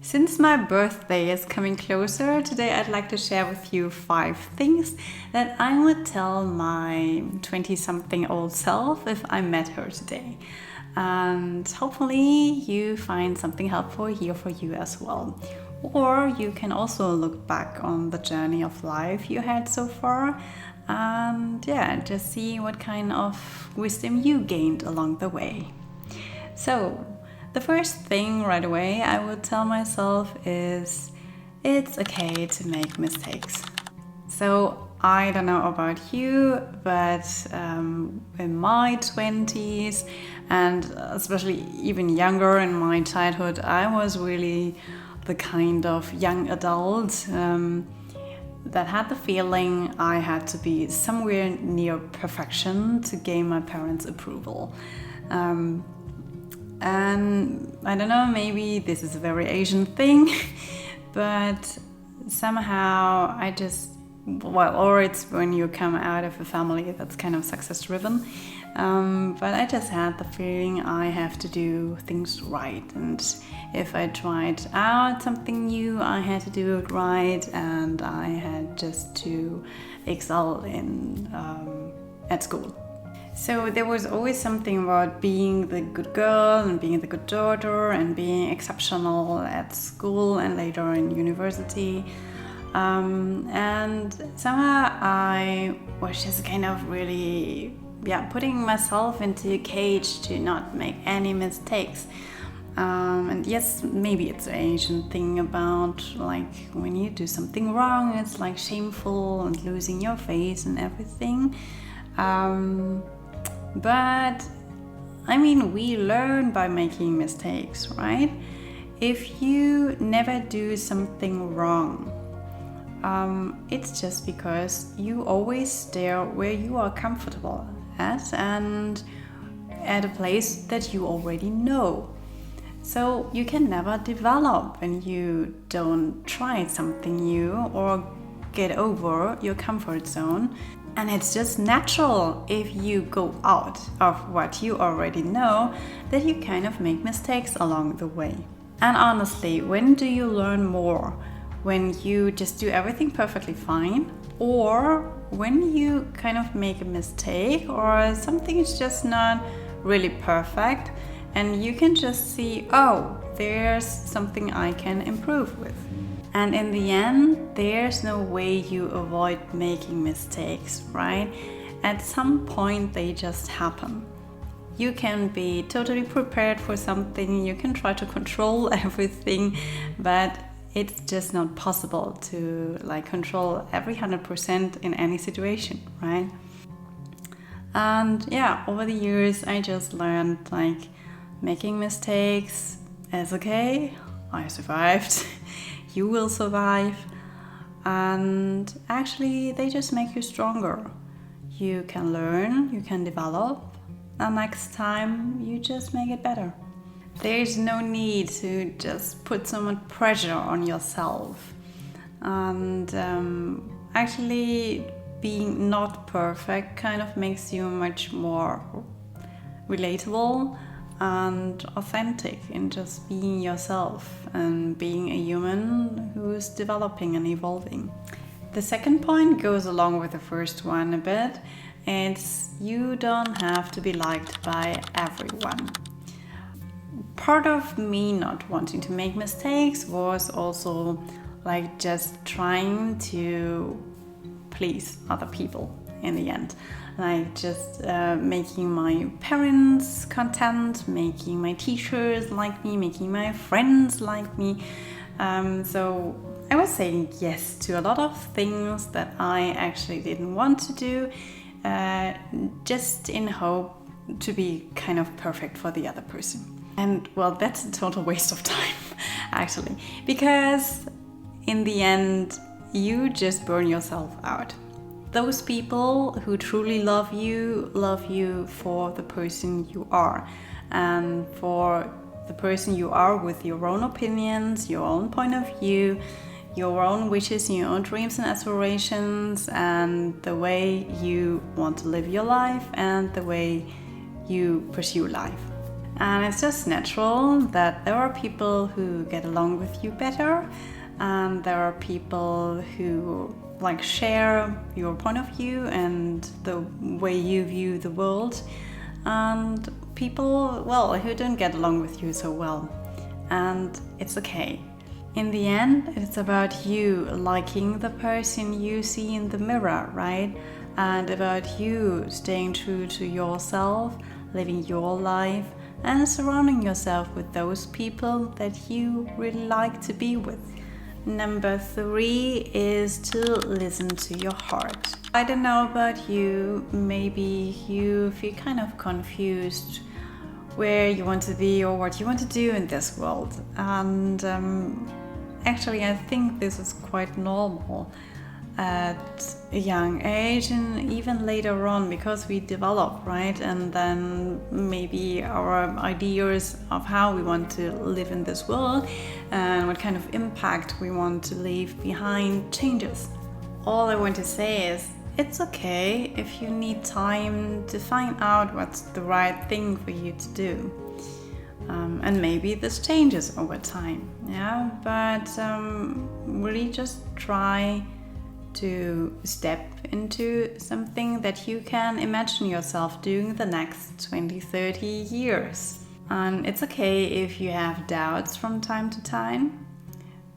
Since my birthday is coming closer, today I'd like to share with you 5 things that I would tell my 20-something old self if I met her today. And hopefully you find something helpful here for you as well. Or you can also look back on the journey of life you had so far and just see what kind of wisdom you gained along the way. So, the first thing right away I would tell myself is it's okay to make mistakes. So I don't know about you, but in my 20s and especially even younger in my childhood, I was really the kind of young adult that had the feeling I had to be somewhere near perfection to gain my parents' approval. And I don't know, maybe this is a very Asian thing, but somehow or it's when you come out of a family that's kind of success driven. But I just had the feeling I have to do things right. And if I tried out something new, I had to do it right. And I had just to excel at school. So there was always something about being the good girl and being the good daughter and being exceptional at school and later in university. And somehow I was just kind of really putting myself into a cage to not make any mistakes. And yes, maybe it's an Asian thing about like when you do something wrong, it's like shameful and losing your face and everything. But I mean, we learn by making mistakes, right? If you never do something wrong, it's just because you always stay where you are comfortable at and at a place that you already know. So you can never develop when you don't try something new or get over your comfort zone. And it's just natural if you go out of what you already know that you kind of make mistakes along the way. And honestly, when do you learn more? When you just do everything perfectly fine, or when you kind of make a mistake or something is just not really perfect and you can just see, oh, there's something I can improve with. And in the end, there's no way you avoid making mistakes, right? At some point, they just happen. You can be totally prepared for something, you can try to control everything, but it's just not possible to control every 100% in any situation, right? And over the years, I just learned making mistakes is okay. I survived. You will survive, and actually they just make you stronger. You can learn, you can develop, and next time you just make it better. There's no need to just put so much pressure on yourself. And actually being not perfect kind of makes you much more relatable and authentic in just being yourself and being a human who's developing and evolving. The second point goes along with the first one a bit. It's you don't have to be liked by everyone. Part of me not wanting to make mistakes was also just trying to please other people in the end. Just making my parents content, making my teachers like me, making my friends like me. So I was saying yes to a lot of things that I actually didn't want to do, just in hope to be kind of perfect for the other person. And well, that's a total waste of time, actually, because in the end, you just burn yourself out. Those people who truly love you for the person you are and for the person you are with your own opinions, your own point of view, your own wishes, your own dreams and aspirations, and the way you want to live your life and the way you pursue life. And it's just natural that there are people who get along with you better, and there are people who like share your point of view and the way you view the world, and people, well, who don't get along with you so well. And it's okay. In the end, it's about you liking the person you see in the mirror, right? And about you staying true to yourself, living your life, and surrounding yourself with those people that you really like to be with. Number 3 is to listen to your heart. I don't know about you, maybe you feel kind of confused where you want to be or what you want to do in this world. And actually, I think this is quite normal at a young age and even later on, because we develop, right? And then maybe our ideas of how we want to live in this world and what kind of impact we want to leave behind changes. All I want to say is it's okay if you need time to find out what's the right thing for you to do. And maybe this changes over time, yeah? But really just try to step into something that you can imagine yourself doing the next 20, 30 years. And it's okay if you have doubts from time to time,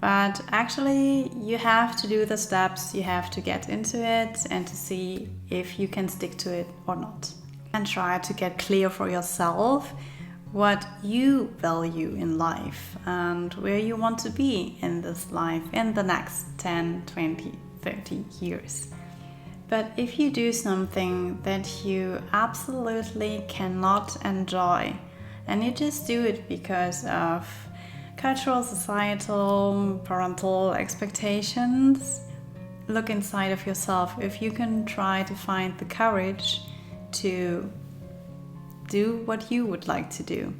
but actually you have to do the steps, you have to get into it and to see if you can stick to it or not. And try to get clear for yourself what you value in life and where you want to be in this life in the next 10, 20, 30 years. But if you do something that you absolutely cannot enjoy and you just do it because of cultural, societal, parental expectations, look inside of yourself if you can try to find the courage to do what you would like to do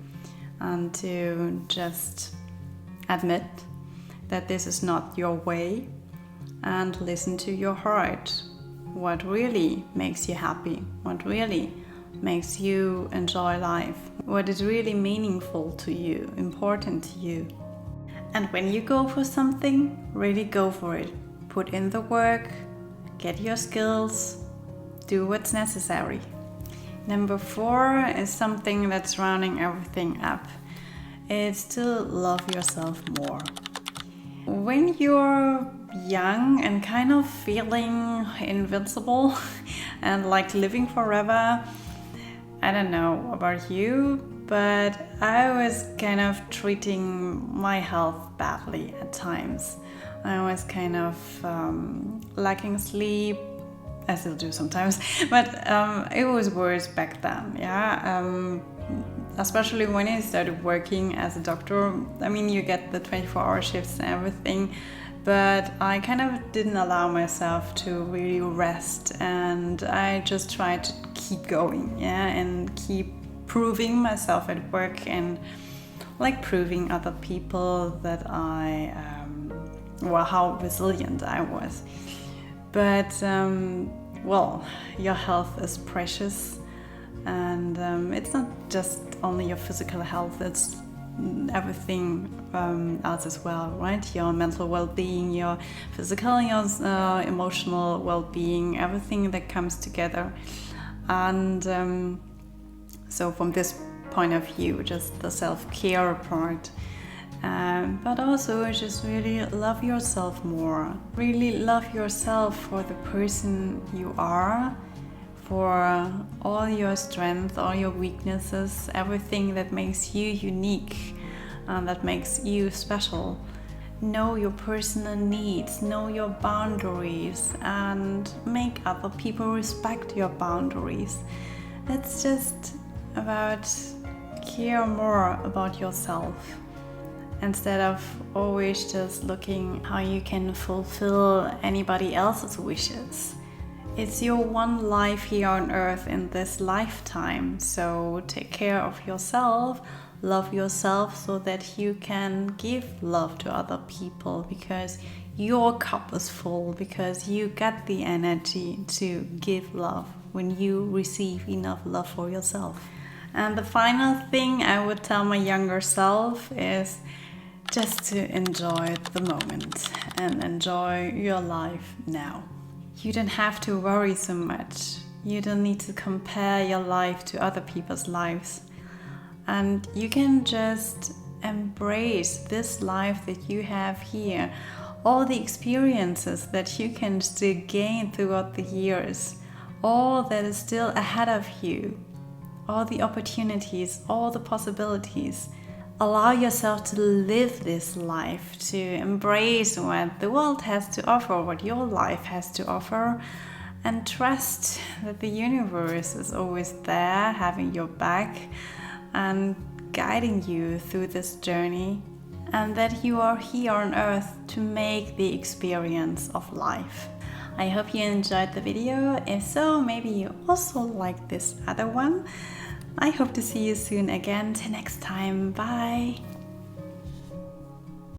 and to just admit that this is not your way and listen to your heart. What really makes you happy? What really makes you enjoy life? What is really meaningful to you, important to you? And when you go for something, really go for it. Put in the work, get your skills, do what's necessary. Number 4 is something that's rounding everything up. It's to love yourself more. When you're young and kind of feeling invincible and like living forever, I don't know about you, but I was kind of treating my health badly at times. I was kind of lacking sleep. I still do sometimes, but it was worse back then, yeah. Especially when I started working as a doctor. I mean, you get the 24-hour shifts and everything, but I kind of didn't allow myself to really rest, and I just tried to keep going, yeah, and keep proving myself at work and like proving other people that how resilient I was. But well, your health is precious, and it's not just only your physical health, it's everything else as well, right? Your mental well-being, your physical, your emotional well-being, everything that comes together. And so from this point of view, just the self-care part, but also just really love yourself more. Really love yourself for the person you are, for all your strengths, all your weaknesses, everything that makes you unique and that makes you special. Know your personal needs, know your boundaries, and make other people respect your boundaries. It's just about care more about yourself, instead of always just looking how you can fulfill anybody else's wishes. It's your one life here on earth in this lifetime, so take care of yourself, love yourself so that you can give love to other people, because your cup is full, because you get the energy to give love when you receive enough love for yourself. And the final thing I would tell my younger self is just to enjoy the moment and enjoy your life now. You don't have to worry so much. You don't need to compare your life to other people's lives. And you can just embrace this life that you have here, all the experiences that you can still gain throughout the years, all that is still ahead of you, all the opportunities, all the possibilities. Allow yourself to live this life, to embrace what the world has to offer, what your life has to offer, and trust that the universe is always there, having your back and guiding you through this journey, and that you are here on earth to make the experience of life. I hope you enjoyed the video. If so, maybe you also like this other one. I hope to see you soon again. Till next time. Bye.